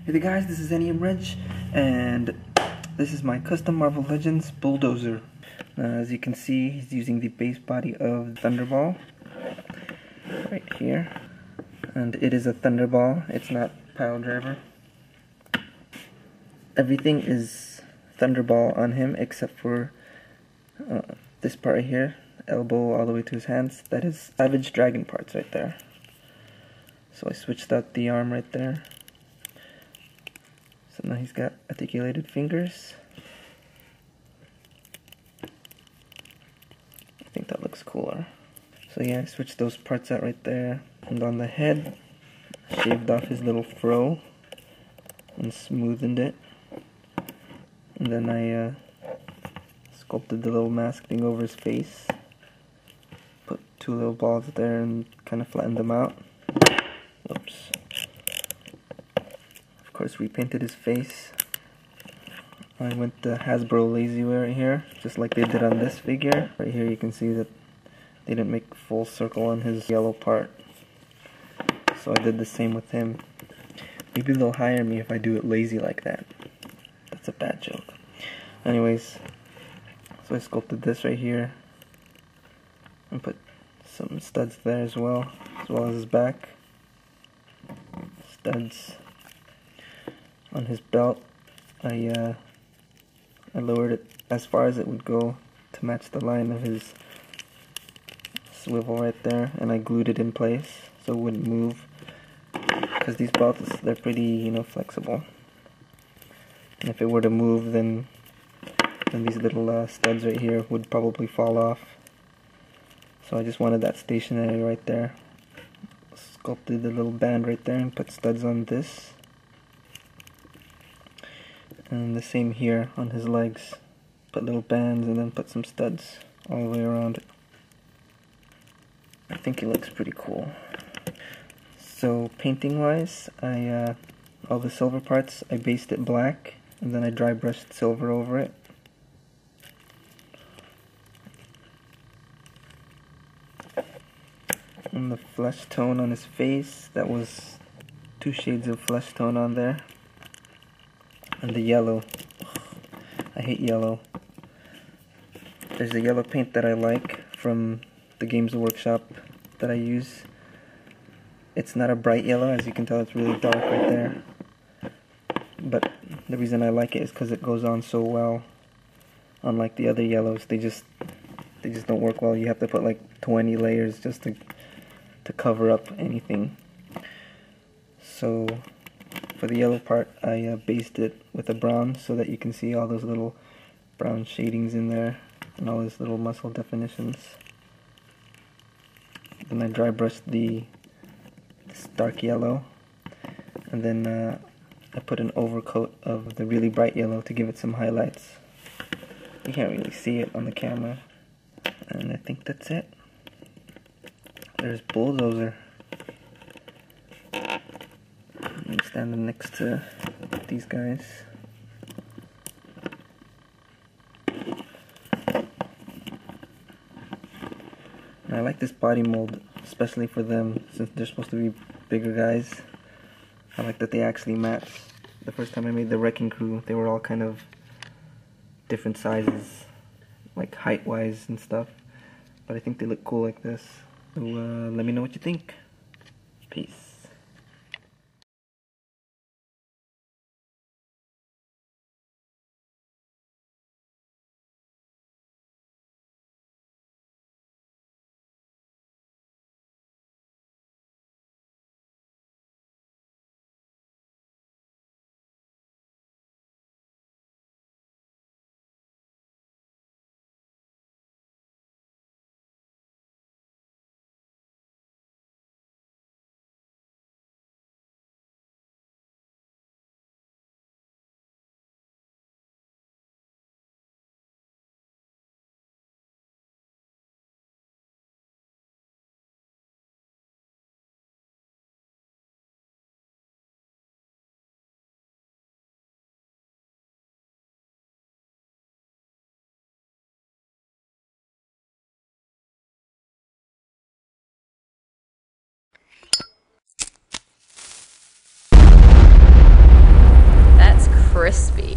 Hey there guys, this is EniamRej, and this is my custom Marvel Legends Bulldozer. As you can see, he's using the base body of Thunderball right here, and it is a Thunderball, it's not Piledriver. Everything is Thunderball on him except for this part right here, elbow all the way to his hands. That is Savage Dragon parts right there. So I switched out the arm right there. So now he's got articulated fingers. I think that looks cooler. So yeah, I switched those parts out right there. And on the head, shaved off his little fro and smoothened it. And then I sculpted the little mask thing over his face. Put two little balls there and kind of flattened them out. Whoops. Of course, repainted his face. I went to Hasbro Lazy Wear right here, just like they did on this figure. Right here you can see that they didn't make a full circle on his yellow part. So I did the same with him. Maybe they'll hire me if I do it lazy like that. That's a bad joke. Anyways, so I sculpted this right here. And put some studs there as well as his back. Studs on his belt. I lowered it as far as it would go to match the line of his swivel right there, and I glued it in place so it wouldn't move, because these belts, they're pretty, flexible, and if it were to move, then these little studs right here would probably fall off. So I just wanted that stationary right there. Sculpted the little band right there and put studs on this. And the same here on his legs. Put little bands and then put some studs all the way around it. I think it looks pretty cool. So painting wise, all the silver parts, I based it black and then I dry brushed silver over it. And the flesh tone on his face, that was 2 shades of flesh tone on there. And the yellow, I hate yellow. There's a yellow paint that I like from the Games Workshop that I use. It's not a bright yellow, as you can tell it's really dark right there. But the reason I like it is because it goes on so well. Unlike the other yellows, they just don't work well. You have to put like 20 layers just to cover up anything. So for the yellow part, I based it with a brown so that you can see all those little brown shadings in there and all those little muscle definitions. Then I dry brushed this dark yellow, and then I put an overcoat of the really bright yellow to give it some highlights. You can't really see it on the camera, and I think that's it. There's Bulldozer. I'm standing next to these guys. And I like this body mold, especially for them, since they're supposed to be bigger guys. I like that they actually match. The first time I made the Wrecking Crew, they were all kind of different sizes, like height-wise and stuff. But I think they look cool like this. So let me know what you think. Peace. crispy.